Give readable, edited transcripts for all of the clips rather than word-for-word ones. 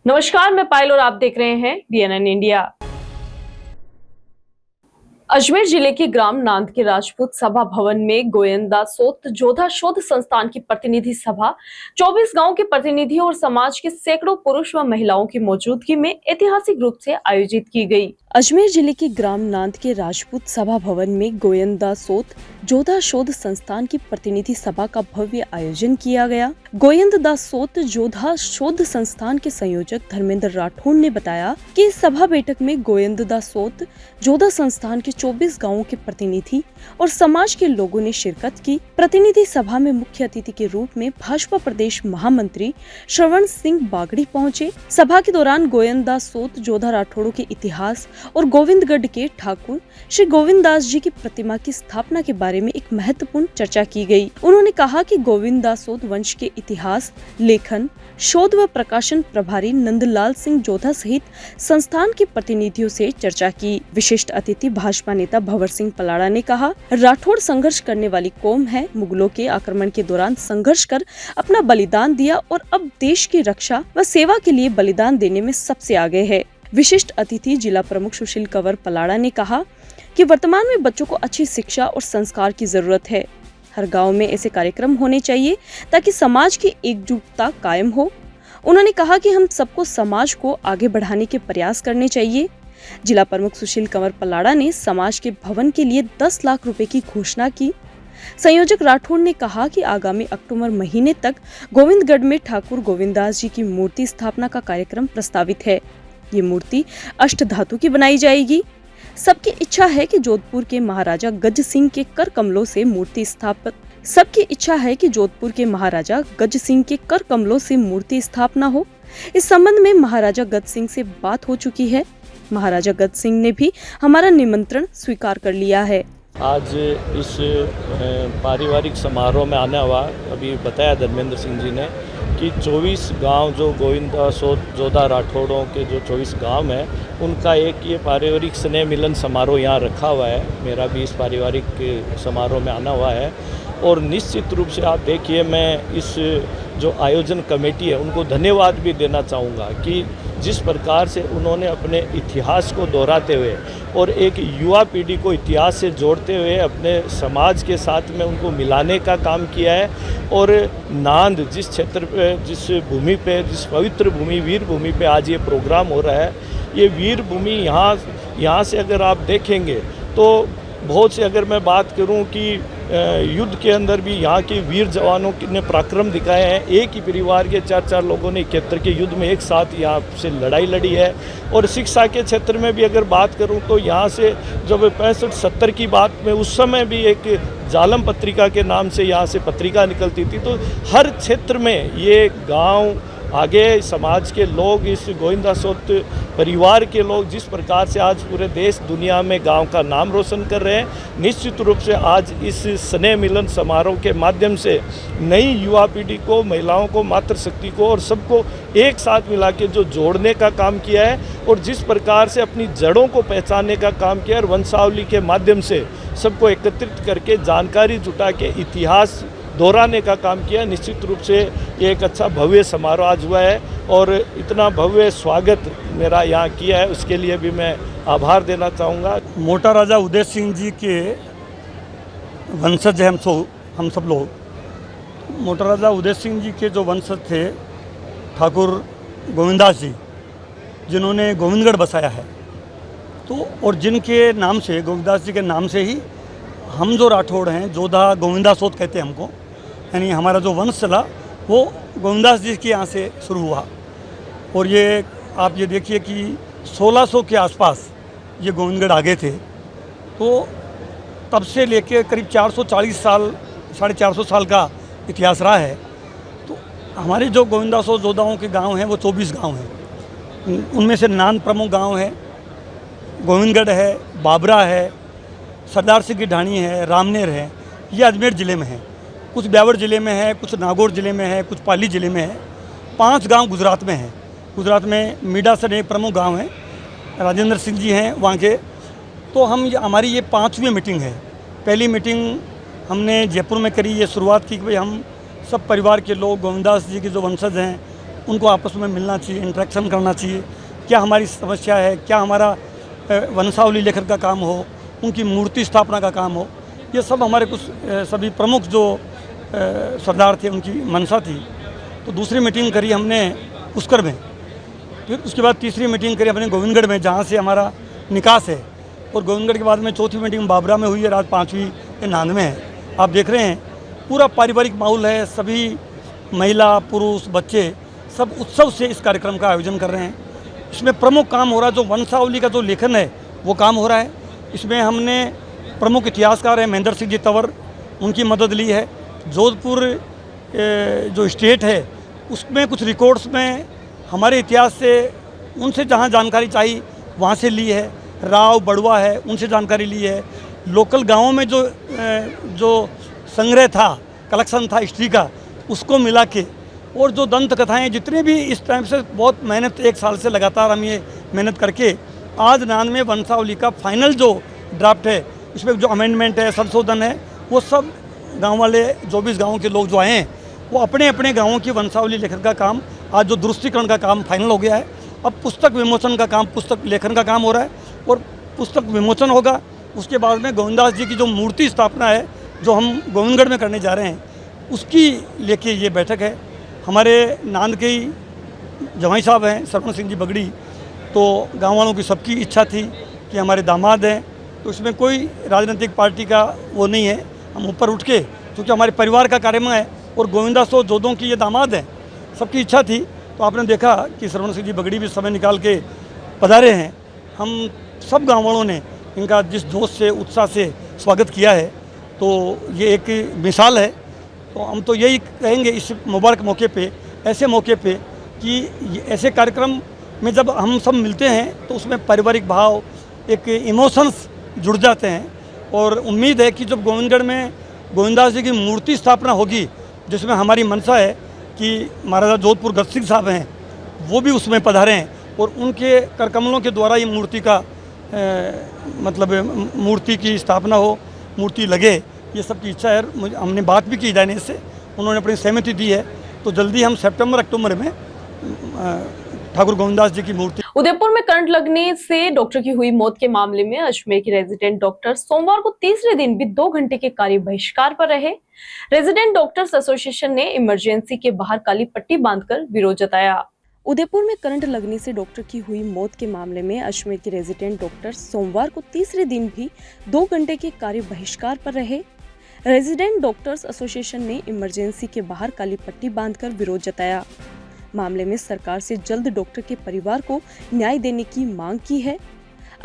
नमस्कार, मैं पायल और आप देख रहे हैं DNN इंडिया। अजमेर जिले के ग्राम नांद के राजपूत सभा भवन में गोयंदा सोत जोधा शोध संस्थान की प्रतिनिधि सभा 24 गांव के प्रतिनिधियों और समाज के सैकड़ों पुरुष व महिलाओं की मौजूदगी में ऐतिहासिक रूप से आयोजित की गई। अजमेर जिले के ग्राम नांद के राजपूत सभा भवन में गोयंदा सोत जोधा शोध संस्थान की प्रतिनिधि सभा का भव्य आयोजन किया गया। गोयंदा सोत जोधा शोध संस्थान के संयोजक धर्मेंद्र राठौड़ ने बताया कि इस सभा बैठक में गोयंदा सोत जोधा संस्थान के 24 गांवों के प्रतिनिधि और समाज के लोगों ने शिरकत की। प्रतिनिधि सभा में मुख्य अतिथि के रूप में भाजपा प्रदेश महामंत्री श्रवण सिंह बागड़ी पहुंचे। सभा के दौरान गोयंदा सोत जोधा राठौड़ों के इतिहास और गोविंदगढ़ के ठाकुर श्री गोविंद दास जी की प्रतिमा की स्थापना के बारे में एक महत्वपूर्ण चर्चा की गई। उन्होंने कहा कि गोविंद दास सोत वंश के इतिहास, लेखन, शोध व प्रकाशन प्रभारी नंदलाल सिंह जोधा सहित संस्थान के प्रतिनिधियों से चर्चा की। विशिष्ट अतिथि भाजपा नेता भंवर सिंह पलाड़ा ने कहा, राठौड़ संघर्ष करने वाली कौम है। मुगलों के आक्रमण के दौरान संघर्ष कर अपना बलिदान दिया और अब देश की रक्षा व सेवा के लिए बलिदान देने में सबसे आगे है। विशिष्ट अतिथि जिला प्रमुख सुशील कंवर पलाड़ा ने कहा कि वर्तमान में बच्चों को अच्छी शिक्षा और संस्कार की जरूरत है। हर गांव में ऐसे कार्यक्रम होने चाहिए ताकि समाज की एकजुटता कायम हो। उन्होंने कहा कि हम सबको समाज को आगे बढ़ाने के प्रयास करने चाहिए। जिला प्रमुख सुशील कंवर पलाड़ा ने समाज के भवन के लिए 10 लाख रुपए की घोषणा की। संयोजक राठौड़ ने कहा कि आगामी अक्टूबर महीने तक गोविंदगढ़ में ठाकुर गोविंददास जी की मूर्ति स्थापना का कार्यक्रम प्रस्तावित है। ये मूर्ति अष्ट धातु की बनाई जाएगी। सबकी इच्छा है कि जोधपुर के महाराजा गज सिंह के कर कमलों से मूर्ति स्थापना हो। इस संबंध में महाराजा गज सिंह से बात हो चुकी है। महाराजा गज सिंह ने भी हमारा निमंत्रण स्वीकार कर लिया है। आज इस पारिवारिक समारोह में आने हुआ, अभी बताया धर्मेंद्र सिंह जी ने कि 24 गांव जो गोविंदा सोत जोधा राठौड़ों के जो 24 गांव हैं, उनका एक ये पारिवारिक स्नेह मिलन समारोह यहाँ रखा हुआ है। मेरा भी इस पारिवारिक समारोह में आना हुआ है और निश्चित रूप से आप देखिए, मैं इस जो आयोजन कमेटी है उनको धन्यवाद भी देना चाहूँगा कि जिस प्रकार से उन्होंने अपने इतिहास को दोहराते हुए और एक युवा पीढ़ी को इतिहास से जोड़ते हुए अपने समाज के साथ में उनको मिलाने का काम किया है। और नांद जिस क्षेत्र पे, जिस भूमि पे, जिस पवित्र भूमि, वीर भूमि पे आज ये प्रोग्राम हो रहा है, ये वीर भूमि यहाँ से अगर आप देखेंगे तो बहुत से, अगर मैं बात करूँ कि युद्ध के अंदर भी यहाँ के वीर जवानों ने पराक्रम दिखाए हैं। एक ही परिवार के 4 लोगों ने 71 के युद्ध में एक साथ यहाँ से लड़ाई लड़ी है। और शिक्षा के क्षेत्र में भी अगर बात करूँ तो यहाँ से जब 65-70 की बात में, उस समय भी एक जालम पत्रिका के नाम से यहाँ से पत्रिका निकलती थी। तो हर क्षेत्र में ये गाँव आगे, समाज के लोग, इस गोविंदा सोत परिवार के लोग जिस प्रकार से आज पूरे देश दुनिया में गांव का नाम रोशन कर रहे हैं, निश्चित रूप से आज इस स्नेह मिलन समारोह के माध्यम से नई युवा पीढ़ी को, महिलाओं को, मातृशक्ति को और सबको एक साथ मिला के जो जोड़ने का काम किया है और जिस प्रकार से अपनी जड़ों को पहचानने का काम किया और वंशावली के माध्यम से सबको एकत्रित करके जानकारी जुटा के इतिहास दोहराने का काम किया। निश्चित रूप से ये एक अच्छा भव्य समारोह आज हुआ है और इतना भव्य स्वागत मेरा यहाँ किया है, उसके लिए भी मैं आभार देना चाहूँगा। मोटा राजा उदय सिंह जी के वंशज हैं हम सब लोग। मोटा राजा उदय सिंह जी के जो वंशज थे ठाकुर गोविंददास जी, जिन्होंने गोविंदगढ़ बसाया है, तो और जिनके नाम से, गोविंददास जी के नाम से ही हम जो राठौड़ हैं, जोधा गोविंदा सोत कहते हैं हमको, यानी हमारा जो वंश चला वो गोविंददास जी के यहाँ से शुरू हुआ। और ये आप ये देखिए कि 1600 के आसपास ये गोविंदगढ़ आगे थे। तो तब से लेके करीब 440 साल, 450 साल का इतिहास रहा है। तो हमारे जो गोविंदा सोत जोधाओं के गांव हैं वो 24 गांव हैं। उनमें से नान प्रमुख गांव है, गोविंदगढ़ है, बाबरा है, सरदार सिंह की ढाणी है, रामनेर है। ये अजमेर ज़िले में है, कुछ ब्यावर ज़िले में है, कुछ नागौर ज़िले में है, कुछ पाली ज़िले में है। 5 गांव गुजरात में हैं। गुजरात में मीडासन एक प्रमुख गांव है, राजेंद्र सिंह जी हैं वहाँ के। तो हमारी ये 5वीं मीटिंग है। पहली मीटिंग हमने जयपुर में करी। ये शुरुआत की कि भाई हम सब परिवार के लोग, गोविंददास जी के जो वंशज हैं, उनको आपस में मिलना चाहिए, इंटरेक्शन करना चाहिए, क्या हमारी समस्या है, क्या हमारा वंशावली लेखन का काम हो, उनकी मूर्ति स्थापना का काम हो, ये सब हमारे कुछ सभी प्रमुख जो सरदार थे उनकी मंशा थी। तो दूसरी मीटिंग करी हमने पुष्कर में, फिर उसके बाद तीसरी मीटिंग करी हमने गोविंदगढ़ में, जहाँ से हमारा निकास है, और गोविंदगढ़ के बाद में चौथी मीटिंग बाबरा में हुई है, रात 5वीं के नांद में है। आप देख रहे हैं पूरा पारिवारिक माहौल है, सभी महिला पुरुष बच्चे सब उत्सव से इस कार्यक्रम का आयोजन कर रहे हैं। इसमें प्रमुख काम हो रहा है जो वंशावली का जो लेखन है वो काम हो रहा है। इसमें हमने प्रमुख इतिहासकार हैं महेंद्र सिंह जी तंवर, उनकी मदद ली है। जोधपुर जो स्टेट है उसमें कुछ रिकॉर्ड्स में हमारे इतिहास से उनसे जहाँ जानकारी चाहिए वहाँ से ली है। राव बड़वा है, उनसे जानकारी ली है। लोकल गाँवों में जो संग्रह था, कलेक्शन था हिस्ट्री का, उसको मिला के, और जो दंत कथाएँ जितने भी इस टाइम से बहुत मेहनत, 1 साल से लगातार हम ये मेहनत करके आज नान में वंशावली का फाइनल जो ड्राफ्ट है, इसमें जो अमेंडमेंट है, संशोधन है, वो सब गांव वाले 24 गाँव के लोग जो आए हैं वो अपने अपने गाँवों की वंशावली लेखन का काम, आज जो दुरुस्तीकरण का काम फाइनल हो गया है। अब पुस्तक विमोचन का काम, पुस्तक लेखन का काम हो रहा है, और पुस्तक विमोचन होगा। उसके बाद में गोविंदास जी की जो मूर्ति स्थापना है जो हम गोविंदगढ़ में करने जा रहे हैं, उसकी लेके ये बैठक है। हमारे नांद के ही जवाई साहब हैं सरवण सिंह जी बगड़ी, तो गाँव वालों की सबकी इच्छा थी कि हमारे दामाद हैं, तो इसमें कोई राजनीतिक पार्टी का वो नहीं है। हम ऊपर उठ के, क्योंकि हमारे परिवार का कार्यक्रम है और गोविंदास तो जोधों की ये दामाद हैं, सबकी इच्छा थी। तो आपने देखा कि सरवण सिंह जी बगड़ी भी समय निकाल के पधारे हैं। हम सब गाँव वालों ने इनका जिस जोश से, उत्साह से स्वागत किया है, तो ये एक मिसाल है। तो हम तो यही कहेंगे इस मुबारक मौके पे, ऐसे मौके पे, कि ऐसे कार्यक्रम में जब हम सब मिलते हैं तो उसमें पारिवारिक भाव, एक इमोशंस जुड़ जाते हैं। और उम्मीद है कि जब गोविंदगढ़ में गोविंदास जी की मूर्ति स्थापना होगी, जिसमें हमारी मंशा है कि महाराजा जोधपुर गज सिंह साहब हैं, वो भी उसमें पधारे हैं, और उनके करकमलों के द्वारा ये मूर्ति का मतलब मूर्ति की स्थापना हो, मूर्ति लगे, ये सब की इच्छा है। हमने बात भी की जाने से, उन्होंने अपनी सहमति दी है। तो जल्दी हम सितंबर-अक्टूबर में ठाकुर गोविंदास जी की मूर्ति। उदयपुर में करंट लगने से डॉक्टर की हुई मौत के मामले में अजमेर के रेजिडेंट डॉक्टर सोमवार को तीसरे दिन भी 2 घंटे के कार्य बहिष्कार पर रहे। रेजिडेंट डॉक्टर्स एसोसिएशन ने इमरजेंसी के बाहर काली पट्टी बांधकर विरोध जताया। उदयपुर में करंट लगने से डॉक्टर की हुई मौत के मामले में अजमेर के रेजिडेंट डॉक्टर सोमवार को तीसरे दिन भी 2 घंटे के कार्य बहिष्कार पर रहे। रेजिडेंट डॉक्टर्स एसोसिएशन ने इमरजेंसी के बाहर काली पट्टी बांधकर विरोध जताया। मामले में सरकार से जल्द डॉक्टर के परिवार को न्याय देने की मांग की है।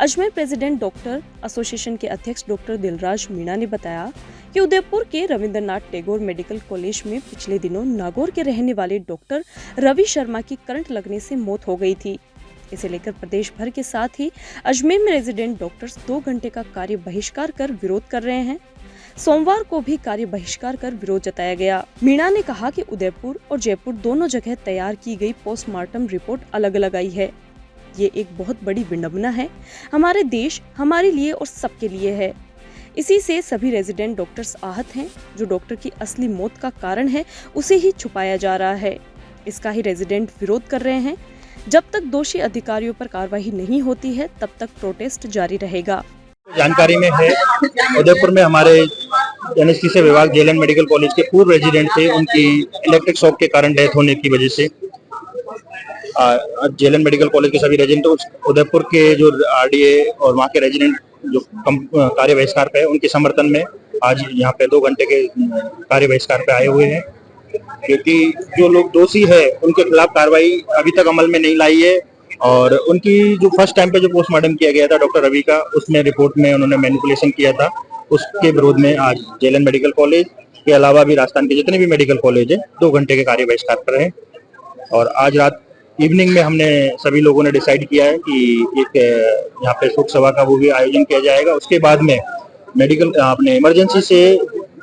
अजमेर प्रेसिडेंट डॉक्टर एसोसिएशन के अध्यक्ष डॉक्टर दिलराज मीणा ने बताया कि उदयपुर के रविंद्रनाथ टैगोर मेडिकल कॉलेज में पिछले दिनों नागौर के रहने वाले डॉक्टर रवि शर्मा की करंट लगने से मौत हो गई थी। इसे लेकर प्रदेश भर के साथ ही अजमेर में रेजिडेंट डॉक्टर्स 2 घंटे का कार्य बहिष्कार कर विरोध कर रहे हैं। सोमवार को भी कार्य बहिष्कार कर विरोध जताया गया। मीणा ने कहा कि उदयपुर और जयपुर दोनों जगह तैयार की गई पोस्टमार्टम रिपोर्ट अलग अलग आई है। ये एक बहुत बड़ी विडंबना है, हमारे देश, हमारे लिए और सबके लिए है। इसी से सभी रेजिडेंट डॉक्टर्स आहत हैं। जो डॉक्टर की असली मौत का कारण है उसे ही छुपाया जा रहा है। इसका ही रेजिडेंट विरोध कर रहे हैं। जब तक दोषी अधिकारियों पर कार्रवाई नहीं होती है तब तक प्रोटेस्ट जारी रहेगा। जानकारी में है, उदयपुर में हमारे एनेस्थीसिया विभाग जेएलएन मेडिकल कॉलेज के पूर्व रेजिडेंट थे, उनकी इलेक्ट्रिक शॉक के कारण डेथ होने की वजह से जेएलएन मेडिकल कॉलेज के सभी रेजिडेंट, उदयपुर के जो आरडीए और वहाँ के रेजिडेंट जो कार्य बहिष्कार पे है, उनके समर्थन में आज यहाँ पे 2 घंटे के कार्य बहिष्कार पे आए हुए हैं। क्योंकि जो लोग दोषी है उनके खिलाफ कार्रवाई अभी तक अमल में नहीं लाई है, और उनकी जो फर्स्ट टाइम पे जो पोस्टमार्टम किया गया था डॉक्टर रवि का, उसमें रिपोर्ट में उन्होंने मैनिपुलेशन किया था, उसके विरोध में आज जेएलएन मेडिकल कॉलेज के अलावा भी राजस्थान के जितने भी मेडिकल कॉलेज है 2 घंटे के कार्य बहिष्कार पर रहे। और आज रात इवनिंग में हमने सभी लोगों ने डिसाइड किया है कि एक यहाँ पे शोक सभा का वो भी आयोजन किया जाएगा। उसके बाद में मेडिकल अपने इमरजेंसी से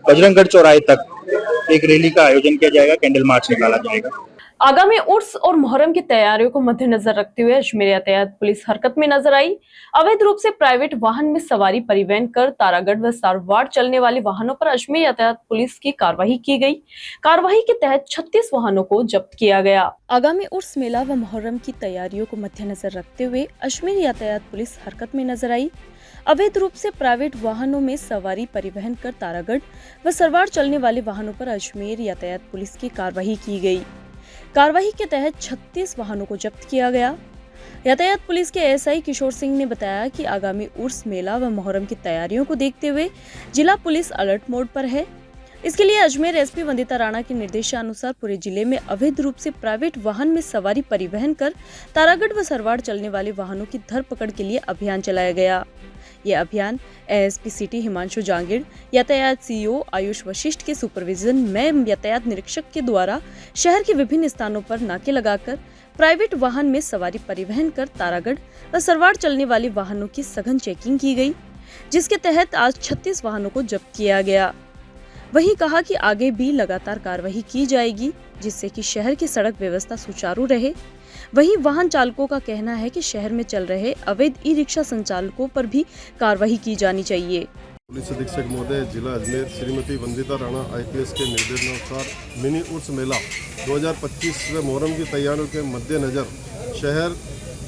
बजरंगगढ़ चौराहे तक एक रैली का आयोजन किया जाएगा, कैंडल मार्च निकाला जाएगा। आगामी उर्स और मुहर्रम की तैयारियों को मद्देनजर रखते हुए अजमेर यातायात पुलिस हरकत में नजर आई। अवैध रूप से प्राइवेट वाहन में सवारी परिवहन कर तारागढ़ व सारवाड़ चलने वाले वाहनों पर अजमेर यातायात पुलिस की कार्रवाई की गई। कार्रवाई के तहत 36 वाहनों को जब्त किया गया। आगामी उर्स मेला व मुहर्रम की तैयारियों को मद्देनजर रखते हुए अजमेर यातायात पुलिस हरकत में नजर आई। अवैध रूप से प्राइवेट वाहनों में सवारी परिवहन कर तारागढ़ व सरवाड़ चलने वाले वाहनों पर अजमेर यातायात पुलिस की कार्रवाई की गई। कार्रवाई के तहत 36 वाहनों को जब्त किया गया। यातायात पुलिस के एसआई किशोर सिंह ने बताया कि आगामी उर्स मेला व मुहर्रम की तैयारियों को देखते हुए जिला पुलिस अलर्ट मोड पर है। इसके लिए अजमेर एसपी वंदिता राणा के निर्देशानुसार पूरे जिले में अवैध रूप से प्राइवेट वाहन में सवारी परिवहन कर तारागढ़ व सरवाड़ चलने वाले वाहनों की धरपकड़ के लिए अभियान चलाया गया। ये अभियान एएसपी सिटी हिमांशु जांगिड़, यातायात सीईओ आयुष वशिष्ठ के सुपरविजन में यातायात निरीक्षक के द्वारा शहर के विभिन्न स्थानों पर नाके लगाकर प्राइवेट वाहन में सवारी परिवहन कर तारागढ़ व सरवाड़ चलने वाले वाहनों की सघन चेकिंग की गई, जिसके तहत आज 36 वाहनों को जब्त किया गया। वहीं कहा कि आगे भी लगातार कार्रवाई की जाएगी, जिससे कि शहर की सड़क व्यवस्था सुचारू रहे। वहीं वाहन चालकों का कहना है कि शहर में चल रहे अवैध ई रिक्शा संचालकों पर भी कार्रवाई की जानी चाहिए। पुलिस अधीक्षक महोदय जिला अजमेर श्रीमती वंदिता राणा आईपीएस के निर्देशानुसार मिनी उर्स मेला 2025 व मुहर्रम की तैयारियों के मद्देनजर शहर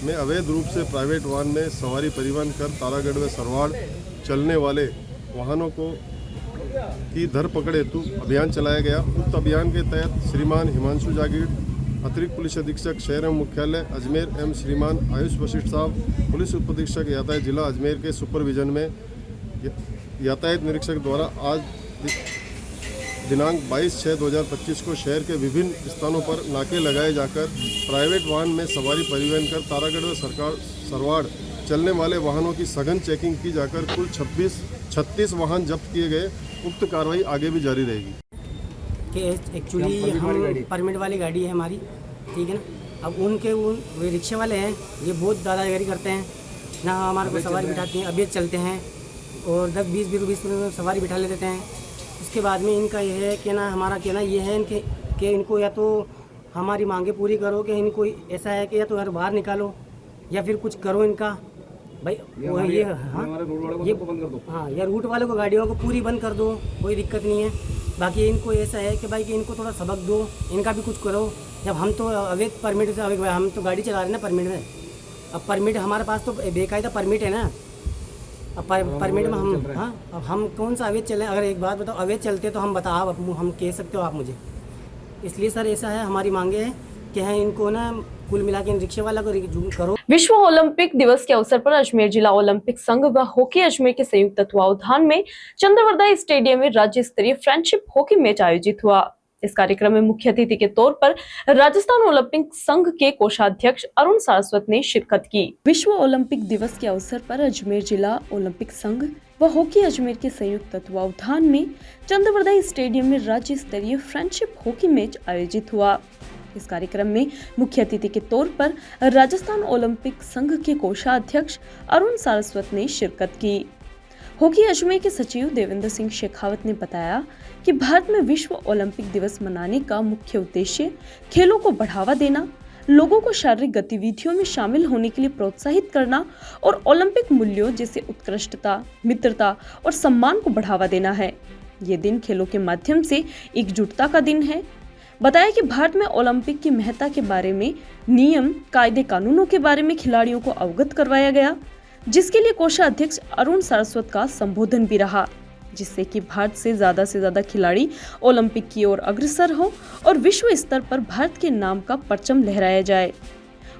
में अवैध रूप से प्राइवेट वाहन में सवारी परिवहन कर तारागढ़ व सरवाड़ चलने वाले वाहनों की धरपकड़ हेतु अभियान चलाया गया। उक्त अभियान के तहत श्रीमान हिमांशु जागीर, अतिरिक्त पुलिस अधीक्षक शहर एवं मुख्यालय अजमेर एवं श्रीमान आयुष वशिष्ठ साहब, पुलिस उप अधीक्षक यातायात जिला अजमेर के सुपरविजन में यातायात निरीक्षक द्वारा आज दिनांक 22/6/2025 को शहर के विभिन्न स्थानों पर नाके लगाए जाकर प्राइवेट वाहन में सवारी परिवहन कर तारागढ़ व सरवाड़ चलने वाले वाहनों की सघन चेकिंग की जाकर कुल 36 वाहन जब्त किए गए। उक्त कार्रवाई आगे भी जारी रहेगी। कि एक्चुअली हम परमिट वाली गाड़ी है हमारी, ठीक है ना। अब वे रिक्शे वाले हैं, ये बहुत दादागिरी करते हैं ना, हमारे को सवारी बिठाते हैं, अभी चलते हैं और 10-20 मिनट सवारी बिठा ले देते हैं। उसके बाद में इनका ये है कि ना, हमारा कहना ये है कि इनको या तो हमारी मांगे पूरी करो, कि इनको ऐसा है कि या तो घर बाहर निकालो या फिर कुछ करो इनका भाई। ये बंद कर दो, हाँ, या रूट वालों को गाड़ियों को पूरी बंद कर दो, कोई दिक्कत नहीं है। बाकी इनको ऐसा है कि भाई कि इनको थोड़ा सबक दो, इनका भी कुछ करो। जब हम तो अवैध परमिट से हम तो गाड़ी चला रहे हैं ना परमिट में। अब परमिट हमारे पास तो बेकायदा परमिट है ना। अब परमिट में हम, हाँ, अब हम कौन सा अवैध चले। अगर एक बात बताओ, अवैध चलते तो हम बताओ, हम कह सकते हो आप मुझे। इसलिए सर ऐसा है, हमारी मांगे है कि है इनको ना कुल मिला के रिक्शे वाला को करो। विश्व ओलंपिक दिवस के अवसर पर अजमेर जिला ओलंपिक संघ व हॉकी अजमेर के संयुक्त तत्वावधान में चंद्रवरदाई स्टेडियम में राज्य स्तरीय फ्रेंडशिप हॉकी मैच आयोजित हुआ। इस कार्यक्रम में मुख्य अतिथि के तौर पर राजस्थान ओलंपिक संघ के कोषाध्यक्ष अरुण सारस्वत ने शिरकत की। विश्व ओलंपिक दिवस के अवसर पर अजमेर जिला ओलंपिक संघ व हॉकी अजमेर के संयुक्त तत्वावधान में चंद्रवरदाई स्टेडियम में राज्य स्तरीय फ्रेंडशिप हॉकी मैच आयोजित हुआ। इस कार्यक्रम में मुख्य अतिथि के तौर पर राजस्थान ओलंपिक संघ के कोषाध्यक्ष अरुण सारस्वत ने शिरकत की। हॉकी अजमेर के सचिव देवेंद्र सिंह शेखावत ने बताया कि भारत में विश्व ओलंपिक दिवस मनाने का मुख्य उद्देश्य खेलों को बढ़ावा देना, लोगों को शारीरिक गतिविधियों में शामिल होने के लिए प्रोत्साहित करना और ओलंपिक मूल्यों जैसे उत्कृष्टता, मित्रता और सम्मान को बढ़ावा देना है। ये दिन खेलों के माध्यम से एकजुटता का दिन है। बताया कि भारत में ओलंपिक की महत्ता के बारे में नियम, कायदे, कानूनों के बारे में खिलाड़ियों को अवगत करवाया गया, जिसके लिए कोषाध्यक्ष अरुण सारस्वत का संबोधन भी रहा, जिससे कि भारत से ज्यादा खिलाड़ी ओलंपिक की ओर अग्रसर हो और विश्व स्तर पर भारत के नाम का परचम लहराया जाए।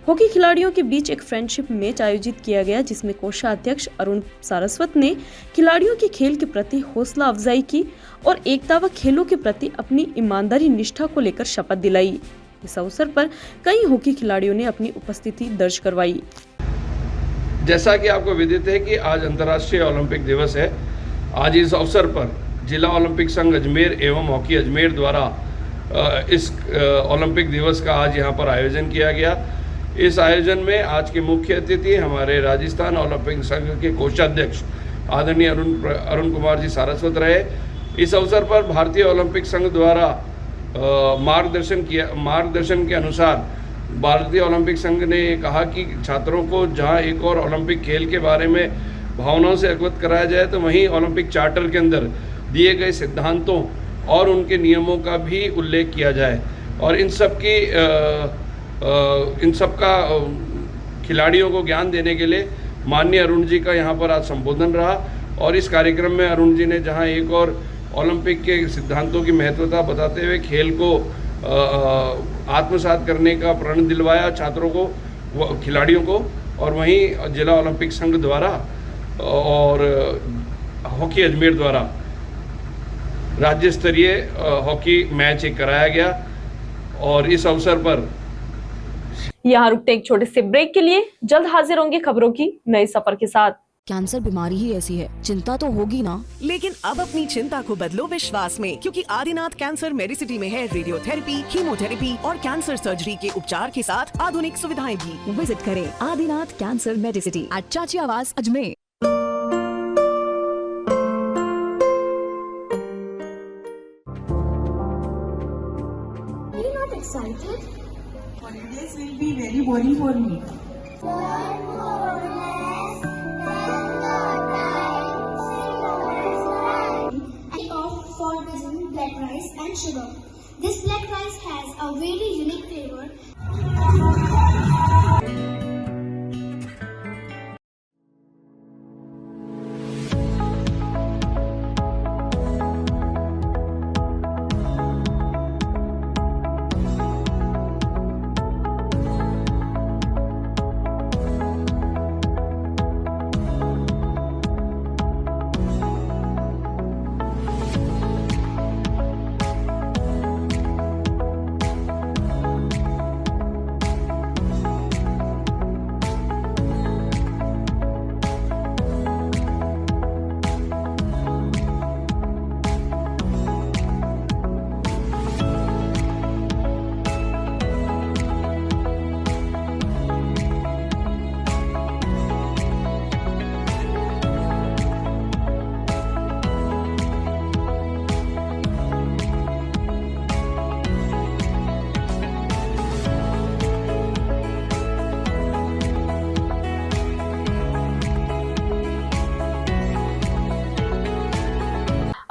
हॉकी खिलाड़ियों के बीच एक फ्रेंडशिप मैच आयोजित किया गया, जिसमें कोषाध्यक्ष अरुण सारस्वत ने खिलाड़ियों के खेल के प्रति हौसला अफजाई की और एकता व खेलों के प्रति अपनी ईमानदारी निष्ठा को लेकर शपथ दिलाई। इस अवसर पर कई हॉकी खिलाड़ियों ने अपनी उपस्थिति दर्ज करवाई। जैसा कि आपको विदित है कि आज अंतर्राष्ट्रीय ओलंपिक दिवस है। आज इस अवसर पर जिला ओलंपिक संघ अजमेर एवं हॉकी अजमेर द्वारा इस ओलंपिक दिवस का आज यहाँ पर आयोजन किया गया। इस आयोजन में आज के मुख्य अतिथि हमारे राजस्थान ओलंपिक संघ के कोषाध्यक्ष आदरणीय अरुण कुमार जी सारस्वत रहे। इस अवसर पर भारतीय ओलंपिक संघ द्वारा मार्गदर्शन के अनुसार भारतीय ओलंपिक संघ ने कहा कि छात्रों को जहां एक और ओलंपिक खेल के बारे में भावनाओं से अवगत कराया जाए, तो वहीं ओलंपिक चार्टर के अंदर दिए गए सिद्धांतों और उनके नियमों का भी उल्लेख किया जाए। और इन सब का खिलाड़ियों को ज्ञान देने के लिए माननीय अरुण जी का यहाँ पर आज संबोधन रहा। और इस कार्यक्रम में अरुण जी ने जहाँ एक और ओलंपिक के सिद्धांतों की महत्वता बताते हुए खेल को आत्मसात करने का प्रण दिलवाया छात्रों को, खिलाड़ियों को, और वहीं जिला ओलंपिक संघ द्वारा और हॉकी अजमेर द्वारा राज्य स्तरीय हॉकी मैच एक कराया गया। और इस अवसर पर यहाँ रुकते एक छोटे से ब्रेक के लिए, जल्द हाजिर होंगे खबरों की नए सफर के साथ। कैंसर बीमारी ही ऐसी है, चिंता तो होगी ना। लेकिन अब अपनी चिंता को बदलो विश्वास में, क्योंकि आदिनाथ कैंसर मेडिसिटी में है रेडियोथेरेपी, कीमोथेरेपी और कैंसर सर्जरी के उपचार के साथ आधुनिक सुविधाएं भी। विजिट करें आदिनाथ कैंसर मेडिसिटी एट चाची आवास Ajmer. Excited? Holidays will be very boring for me. And opt for using black rice and sugar. This black rice has a very unique flavor.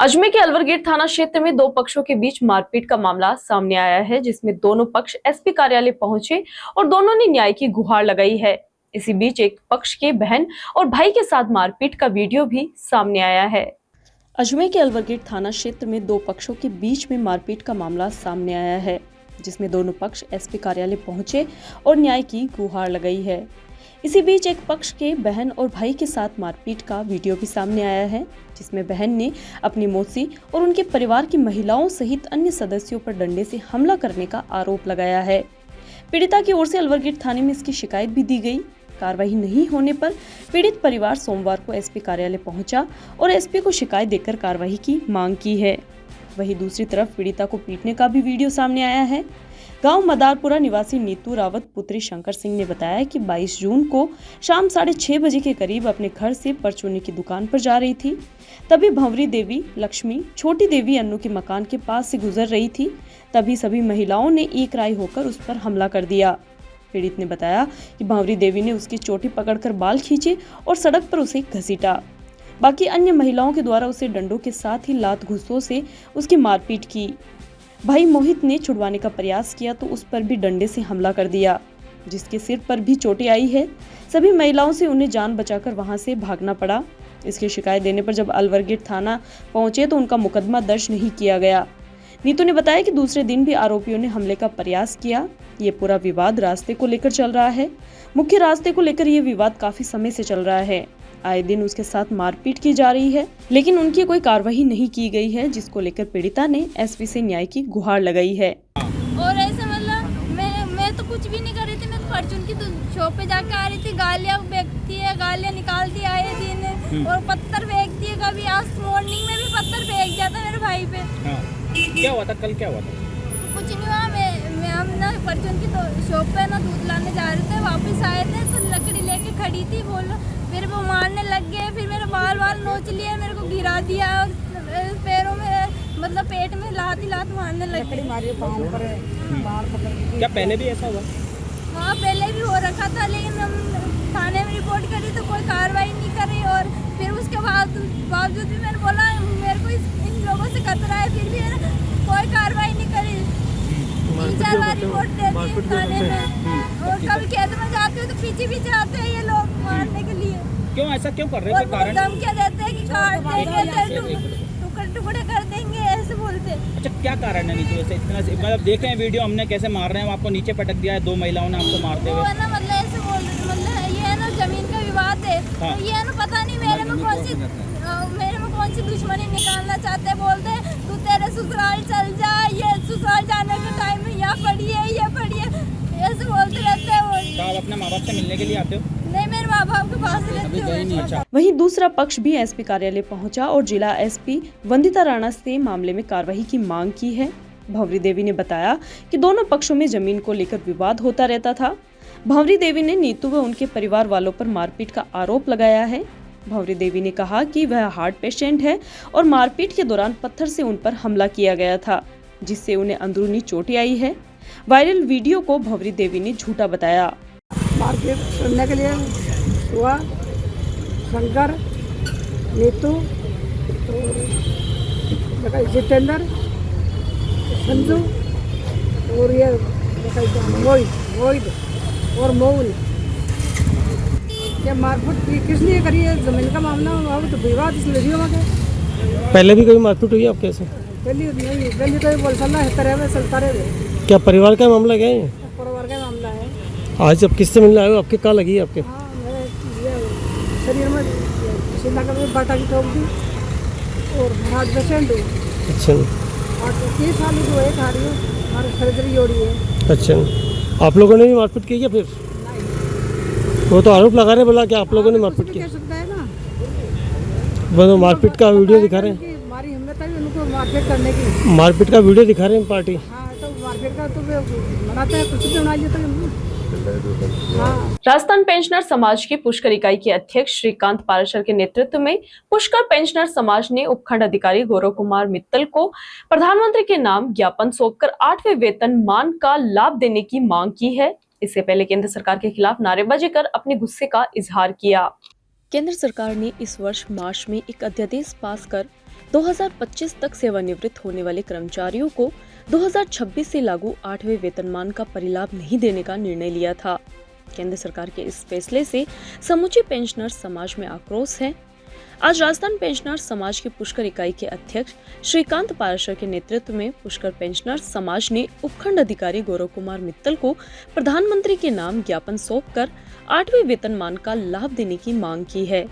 Ajmer के अलवर गेट थाना क्षेत्र में दो पक्षों के बीच मारपीट का मामला सामने आया है, जिसमें दोनों पक्ष एसपी कार्यालय पहुंचे और दोनों ने न्याय की गुहार लगाई है। इसी बीच एक पक्ष के बहन और भाई के साथ मारपीट का वीडियो भी सामने आया है। अजमेर के अलवर गेट थाना क्षेत्र में दो पक्षों के बीच में मारपीट का मामला सामने आया है, जिसमें दोनों पक्ष एसपी कार्यालय पहुंचे और न्याय की गुहार लगाई है। इसी बीच एक पक्ष के बहन और भाई के साथ मारपीट का वीडियो भी सामने आया है, जिसमें बहन ने अपनी मौसी और उनके परिवार की महिलाओं सहित अन्य सदस्यों पर डंडे से हमला करने का आरोप लगाया है। पीड़िता की ओर से अलवर गेट थाने में इसकी शिकायत भी दी गई। कार्रवाई नहीं होने पर पीड़ित परिवार सोमवार को एसपी कार्यालय पहुंचा और एसपी को शिकायत देकर कार्रवाई की मांग की है। वहीं दूसरी तरफ पीड़िता को पीटने का भी वीडियो सामने आया है। गांव मदारपुरा निवासी नीतू रावत पुत्री शंकर सिंह ने बताया कि 22 जून को शाम 6:30 बजे के करीब अपने घर से परचूनी की दुकान पर जा रही थी। तभी भंवरी देवी, लक्ष्मी, छोटी देवी अन्नू के मकान के पास से गुजर रही थी। तभी सभी महिलाओं ने एक राय होकर उस पर हमला कर दिया। पीड़ित ने बताया कि भंवरी देवी ने उसकी चोटी पकड़कर बाल खींचे और सड़क पर उसे घसीटा। बाकी अन्य महिलाओं के द्वारा उसे डंडों के साथ ही लात घुसों से उसकी मारपीट की। भाई मोहित ने छुड़वाने का प्रयास किया तो उस पर भी डंडे से हमला कर दिया, जिसके सिर पर भी चोटें आई है। सभी महिलाओं से उन्हें जान बचाकर वहां से भागना पड़ा। इसकी शिकायत देने पर जब अलवर गेट थाना पहुंचे तो उनका मुकदमा दर्ज नहीं किया गया। नीतू ने बताया कि दूसरे दिन भी आरोपियों ने हमले का प्रयास किया। ये पूरा विवाद रास्ते को लेकर चल रहा है। मुख्य रास्ते को लेकर ये विवाद काफी समय से चल रहा है। आए दिन उसके साथ मारपीट की जा रही है, लेकिन उनकी कोई कार्रवाई नहीं की गई है, जिसको लेकर पीड़िता ने एसपी से न्याय की गुहार लगाई है। और ऐसा मतलब मैं तो कुछ भी नहीं कर रही थी। मैं तो फॉर्चून की शॉप पे जाकर आ रही थी। गालियाँ फेंकती है, गालियाँ निकालती आए दिन और पत्थर फेंकती है। कभी आज मॉर्निंग में भी पत्थर फेंक जाता मेरे भाई पे। क्या हुआ था कल? क्या हुआ था? कुछ नहीं हुआ। हम ना फॉर्चून की शॉप पे ना दूध लाने जा रहे थे। वापस आए थे तो लकड़ी लेके खड़ी थी। बोलो फिर वो मारने लग गए। फिर मेरे बाल नोच लिए, मेरे को गिरा दिया और पैरों में मतलब पेट में लात मारने लगे। क्या पहले भी ऐसा हुआ? हाँ, पहले भी हो रखा था, लेकिन हम थाने में रिपोर्ट करी तो कोई कार्रवाई नहीं करी। और फिर उसके बावजूद भी मैंने बोला मेरे को इन लोगों से खतरा है, फिर भी कोई कार्रवाई नहीं करी। 3-4 बार रिपोर्ट देती है थाने में, और कभी खेत में जाते हो तो पीछे आते हैं ये लोग मारने के लिए। क्यों ऐसा क्यों कर रहे हैं? और धमकियाँ देते हैं कि काट देंगे, टुकड़े कर देंगे, ऐसे बोलते हैं। अच्छा, क्या कारण है नीचे वैसे इतना? मतलब देख रहे हैं वीडियो हमने कैसे मार रहे हैं, आपको नीचे पटक दिया है 2 महिलाओं ने आपको मारते हुए। वो है ना, मतलब ऐसे बोल रहे, मतलब ये है ना जमीन का विवाद है। हाँ। तो ये है ना, पता नहीं मेरे में कौन सी दुश्मनी निकालना चाहते हैं। बोलते हैं तू तेरे ससुराल चल जा, ये ससुराल जाने के टाइम में यहाँ पड़ी है, ऐसे बोलते रहते हैं वो। तो आप अपने माँ बाप से मिलने के लिए आते हो? नहीं, मेरे माँ बाप के पास रहते हो। वहीं दूसरा पक्ष भी एसपी कार्यालय पहुंचा और जिला एसपी वंदिता राणा से मामले में कार्रवाई की मांग की है। भंवरी देवी ने बताया कि दोनों पक्षों में जमीन को लेकर विवाद होता रहता था। भंवरी देवी ने नीतू व उनके परिवार वालों पर मारपीट का आरोप लगाया है। भंवरी देवी ने कहा कि वह हार्ट पेशेंट है और मारपीट के दौरान पत्थर से उन पर हमला किया गया था, जिससे उन्हें अंदरूनी चोटें आई है। वायरल वीडियो को भंवरी देवी ने झूठा बताया। मारपीट करने के लिए हुआ शंकर, नीतू, जितेंद्र, संजू और ये मोहित और मोहन। ये मारपीट किस लिए करी है? जमीन का मामला हुआ तो विवाद इस लड़ियों में। पहले भी कभी मारपीट हुई आपके से? पहले तो बोल चलता रहे। क्या परिवार का मामला क्या है? परिवार का मामला है। आज जब किससे मिलने आए हो, आपके क्या लगी है आपके? हाँ, मेरे शरीर में सीधा का बाटा की ठोक दी और हार्ट पेशेंट हूँ। अच्छा। 30 साल की वो खा रही हूँ, हमारी सर्जरी हो रही है। अच्छा, आप लोगों ने भी मारपीट की क्या फिर? वो तो आरोप लगा रहे, बोला कि आप लोगों ने मारपीट की। सकता है ना, वो मारपीट का वीडियो दिखा रहे हैं। हमारी हिम्मत है उनको मारपीट करने की। मारपीट का वीडियो दिखा रहे हैं पार्टी। हाँ, तो मारपीट का तो बनाते हैं, कुछ भी बना लेते हैं। हाँ। राजस्थान पेंशनर समाज की पुष्कर इकाई के अध्यक्ष श्रीकांत पाराशर के नेतृत्व में पुष्कर पेंशनर समाज ने उपखंड अधिकारी गौरव कुमार मित्तल को प्रधानमंत्री के नाम ज्ञापन सौंपकर 8वें वेतनमान का लाभ देने की मांग की है। इससे पहले केंद्र सरकार के खिलाफ नारेबाजी कर अपने गुस्से का इजहार किया। केंद्र सरकार ने इस वर्ष मार्च में एक अध्यादेश पास कर 2025 तक सेवानिवृत्त होने वाले कर्मचारियों को 2026 से लागू 8वें वेतनमान का परिलाभ नहीं देने का निर्णय लिया था। केंद्र सरकार के इस फैसले से समूचे पेंशनर समाज में आक्रोश है। आज राजस्थान पेंशनर समाज की पुष्कर इकाई के अध्यक्ष श्रीकांत पाराशर के नेतृत्व में पुष्कर पेंशनर समाज ने उपखंड अधिकारी गौरव कुमार मित्तल को प्रधानमंत्री के नाम ज्ञापन सौंपकर 8वें वेतनमान का लाभ देने की मांग की है।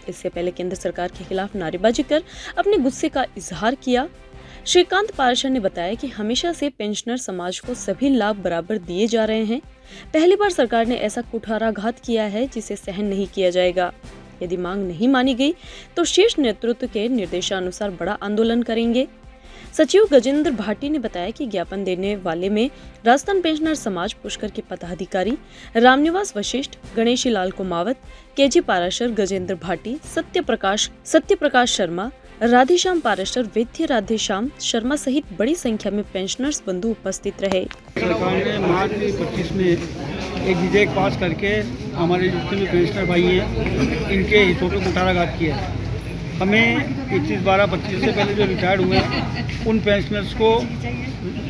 इससे पहले केंद्र सरकार के खिलाफ नारेबाजी कर अपने गुस्से का इजहार किया। श्रीकांत पाराशर ने बताया कि हमेशा से पेंशनर समाज को सभी लाभ बराबर दिए जा रहे हैं। पहली बार सरकार ने ऐसा कुठाराघात किया है जिसे सहन नहीं किया जाएगा। यदि मांग नहीं मानी गई तो शीर्ष नेतृत्व के निर्देशानुसार बड़ा आंदोलन करेंगे। सचिव गजेंद्र भाटी ने बताया कि ज्ञापन देने वाले में राजस्थान पेंशनर समाज पुष्कर के पदाधिकारी रामनिवास वशिष्ठ, गणेशी लाल कुमावत, केजी पाराशर, गजेंद्र भाटी, सत्यप्रकाश शर्मा, राधेश्याम पाराशर, वैद्य राधेश्याम शर्मा सहित बड़ी संख्या में पेंशनर्स बंधु उपस्थित रहे। सरकार ने मार्च 25 में एक विधेयक पास करके हमारे जितने भी पेंशनर भाई हैं इनके हितों पर कुठाराघात किया है। हमें 31/12/25 से पहले जो रिटायर्ड हुए हैं उन पेंशनर्स को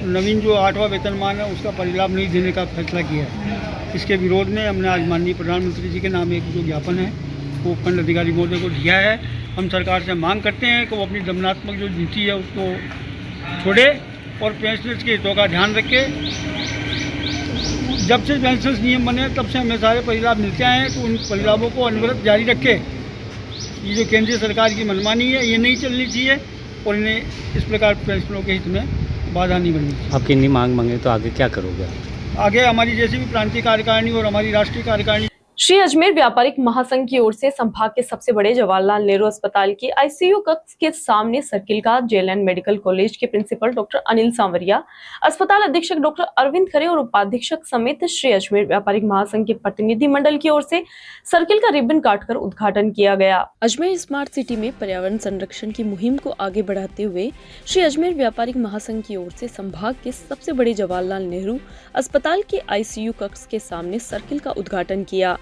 नवीन जो 8वां वेतनमान है उसका परिलाभ नहीं देने का फैसला किया है। इसके विरोध में हमने आज माननीय प्रधानमंत्री जी के नाम एक जो ज्ञापन है वो उपखंड अधिकारी महोदय को दिया है। हम सरकार से मांग करते हैं कि वो अपनी दमनात्मक जो नीति है उसको छोड़े और पेंशनर्स के हितों का ध्यान रखे। जब से पेंशनर्स नियम बने तब से हमें सारे परिलाभ मिलते आए हैं, तो उन परिलाभों को अनवरत जारी रखे। ये जो केंद्रीय सरकार की मनमानी है ये नहीं चलनी चाहिए और इन्हें इस प्रकार पेंशनरों के हित में बाधा नहीं बननी चाहिए। आपकी इतनी मांग मांगे तो आगे क्या करोगे? आगे हमारी जैसी भी प्रांतीय कार्यकारिणी और हमारी राष्ट्रीय कार्यकारिणी श्री अजमेर व्यापारिक महासंघ की ओर से संभाग के सबसे बड़े जवाहरलाल नेहरू अस्पताल की आईसीयू कक्ष के सामने सर्किल का जेएलएन मेडिकल कॉलेज के प्रिंसिपल डॉक्टर अनिल सांवरिया, अस्पताल अधीक्षक डॉक्टर अरविंद खरे और उपाधीक्षक समेत श्री अजमेर व्यापारिक महासंघ के प्रतिनिधि मंडल की ओर से सर्किल का रिबन काटकर उद्घाटन किया गया। अजमेर स्मार्ट सिटी में पर्यावरण संरक्षण की मुहिम को आगे बढ़ाते हुए श्री अजमेर व्यापारिक महासंघ की ओर से संभाग के सबसे बड़े जवाहरलाल नेहरू अस्पताल के आईसीयू कक्ष के सामने सर्किल का उद्घाटन किया,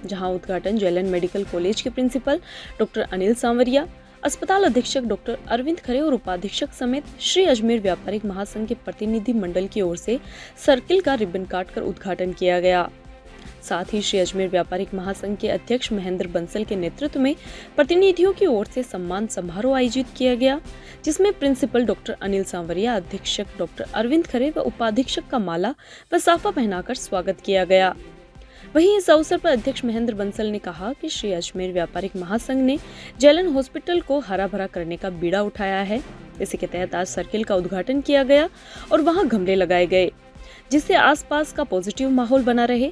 जहां उद्घाटन जेएलएन मेडिकल कॉलेज के प्रिंसिपल डॉक्टर अनिल सांवरिया, अस्पताल अधीक्षक डॉक्टर अरविंद खरे और उपाधीक्षक समेत श्री अजमेर व्यापारिक महासंघ के प्रतिनिधि मंडल की ओर से सर्किल का रिबन काटकर उद्घाटन किया गया। साथ ही श्री अजमेर व्यापारिक महासंघ के अध्यक्ष महेंद्र बंसल के नेतृत्व में प्रतिनिधियों की ओर से सम्मान समारोह आयोजित किया गया, जिसमें प्रिंसिपल डॉक्टर अनिल सांवरिया, अधीक्षक डॉक्टर अरविंद खरे व उपाधीक्षक का माला व साफा पहनाकर स्वागत किया गया। वहीं इस अवसर पर अध्यक्ष महेंद्र बंसल ने कहा कि श्री अजमेर व्यापारिक महासंघ ने जेएलएन हॉस्पिटल को हरा भरा करने का बीड़ा उठाया है। इसी के तहत आज सर्किल का उद्घाटन किया गया और वहां गमले लगाए गए, जिससे आसपास का पॉजिटिव माहौल बना रहे।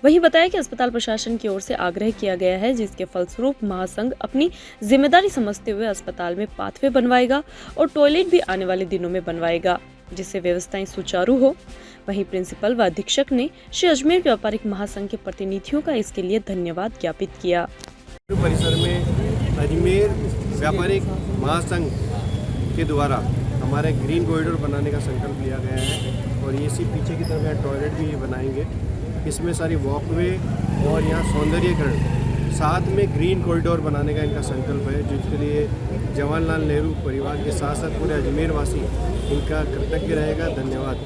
वहीं बताया कि अस्पताल प्रशासन की ओर से आग्रह किया गया है, जिसके फलस्वरूप महासंघ अपनी जिम्मेदारी समझते हुए अस्पताल में पाथवे बनवाएगा और टॉयलेट भी आने वाले दिनों में बनवाएगा, जिससे व्यवस्थाएं सुचारू हो। वहीं प्रिंसिपल व अधीक्षक ने श्री अजमेर व्यापारिक महासंघ के प्रतिनिधियों का इसके लिए धन्यवाद ज्ञापित किया। परिसर में अजमेर व्यापारिक महासंघ के द्वारा हमारे ग्रीन कॉरिडोर बनाने का संकल्प लिया गया है और ये सी पीछे की तरफ यहाँ टॉयलेट भी बनाएंगे। इसमें सारी वॉकवे और यहाँ सौंदर्यीकरण, साथ में ग्रीन कॉरिडोर बनाने का इनका संकल्प है, जिसके लिए जवाहरलाल नेहरू परिवार के साथ साथ पूरे अजमेर वासी इनका कृतज्ञ रहेगा। धन्यवाद,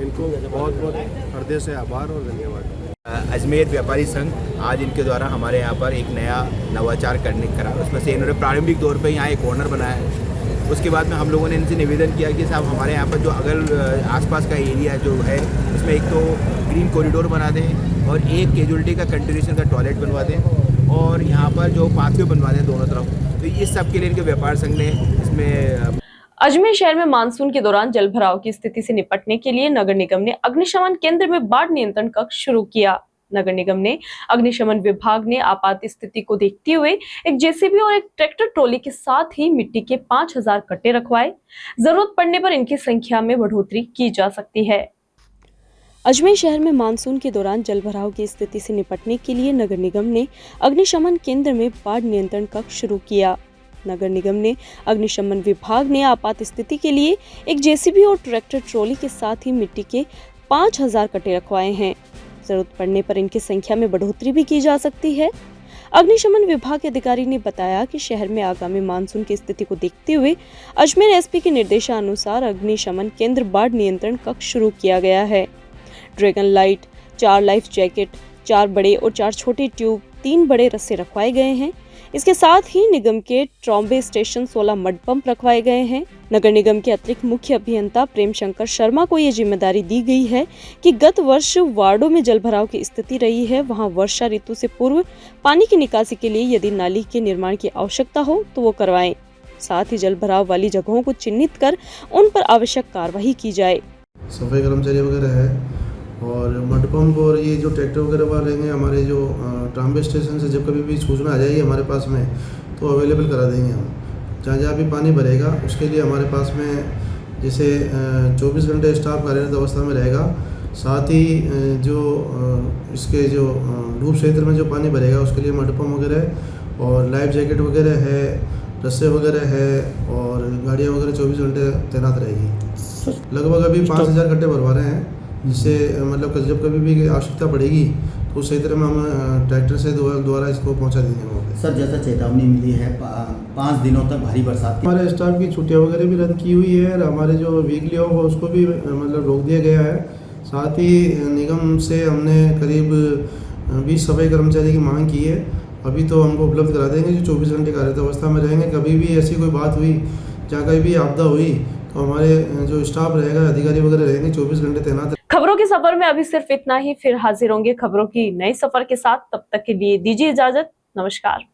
इनको बहुत बहुत हृदय से आभार और धन्यवाद। अजमेर व्यापारी संघ आज इनके द्वारा हमारे यहाँ पर एक नया नवाचार करने करा, उसमें से इन्होंने प्रारंभिक तौर पर यहाँ एक कॉर्नर बनाया है। उसके बाद में हम लोगों ने इनसे निवेदन किया कि साहब हमारे यहाँ पर जो अगर आसपास का एरिया जो है उसमें एक तो ग्रीन कॉरिडोर बना दें और एक कैजुअलिटी का कंटिन्यूएशन का टॉयलेट बनवा दें और यहाँ पर जो पाथवे बनवा दें दोनों तरफ। तो इस सब के लिए इनके व्यापार संघ ने इसमें अजमेर शहर में मानसून के दौरान जल भराव की स्थिति से निपटने के लिए नगर निगम ने अग्निशमन केंद्र में बाढ़ नियंत्रण कक्ष शुरू किया। नगर निगम ने अग्निशमन विभाग ने आपात स्थिति को देखते हुए एक जेसीबी और एक ट्रैक्टर ट्रॉली के साथ ही मिट्टी के 5000 कट्टे रखवाए। जरूरत पड़ने पर इनकी संख्या में बढ़ोतरी की जा सकती है। अजमेर शहर में मानसून के दौरान जल भराव की स्थिति से निपटने के लिए नगर निगम ने अग्निशमन केंद्र में बाढ़ नियंत्रण कक्ष शुरू किया। नगर निगम ने अग्निशमन विभाग ने आपात स्थिति के लिए एक जेसीबी और ट्रैक्टर ट्रॉली के साथ ही मिट्टी के 5000 कट्टे रखवाए हैं। जरूरत पड़ने पर इनकी संख्या में बढ़ोतरी भी की जा सकती है। अग्निशमन विभाग के अधिकारी ने बताया कि शहर में आगामी मानसून की स्थिति को देखते हुए अजमेर एसपी के निर्देशानुसार अग्निशमन केंद्र बाढ़ नियंत्रण कक्ष शुरू किया गया है। ड्रैगन लाइट, 4 लाइफ जैकेट, 4 बड़े और 4 छोटे ट्यूब, 3 बड़े रस्से रखवाए गए हैं। इसके साथ ही निगम के ट्रॉम्बे स्टेशन 16 मड पंप रखवाए गए हैं। नगर निगम के अतिरिक्त मुख्य अभियंता प्रेम शंकर शर्मा को ये जिम्मेदारी दी गई है कि गत वर्ष वार्डों में जलभराव की स्थिति रही है, वहां वर्षा ऋतु से पूर्व पानी की निकासी के लिए यदि नाली के निर्माण की आवश्यकता हो तो वो करवाएं। साथ ही जलभराव वाली जगहों को चिन्हित कर उन पर आवश्यक कार्रवाई की जाए। सफाई कर्मचारी वगैरह है और मड पंप और ये जो ट्रैक्टर वगैरह वाले रहेंगे हमारे जो ट्रांबे स्टेशन से जब कभी भी सूचना आ जाएगी हमारे पास में तो अवेलेबल करा देंगे हम। जहाँ जहाँ भी पानी भरेगा उसके लिए हमारे पास में जैसे 24 घंटे स्टाफ कार्यरत अवस्था में रहेगा। साथ ही जो इसके जो डूब क्षेत्र में जो पानी भरेगा उसके लिए मड पंप वगैरह और लाइफ जैकेट वगैरह है, रस्से वगैरह है और गाड़ियाँ वगैरह 24 घंटे तैनात रहेगी। लगभग अभी 5000 कट्टे भरवा रहे हैं, जिससे मतलब जब कभी भी आवश्यकता पड़ेगी तो उस क्षेत्र में हम ट्रैक्टर से द्वारा इसको पहुंचा देंगे वहाँ पे। सर, जैसा चेतावनी मिली है 5 दिनों तक भारी बरसात की, हमारे स्टाफ की छुट्टियां वगैरह भी रद्द की हुई है और हमारे जो वीकली ऑफ है उसको भी मतलब रोक दिया गया है। साथ ही निगम से हमने करीब 20 सफाई कर्मचारी की मांग की है, अभी तो हमको उपलब्ध करा देंगे जो 24 घंटे कार्यरत अवस्था में रहेंगे। कभी भी ऐसी कोई बात हुई, जहाँ कहीं भी आपदा हुई तो हमारे जो स्टाफ रहेगा, अधिकारी वगैरह रहेंगे 24 घंटे तैनात। खबरों के सफर में अभी सिर्फ इतना ही, फिर हाजिर होंगे खबरों की नई सफर के साथ। तब तक के लिए दीजिए इजाजत। नमस्कार।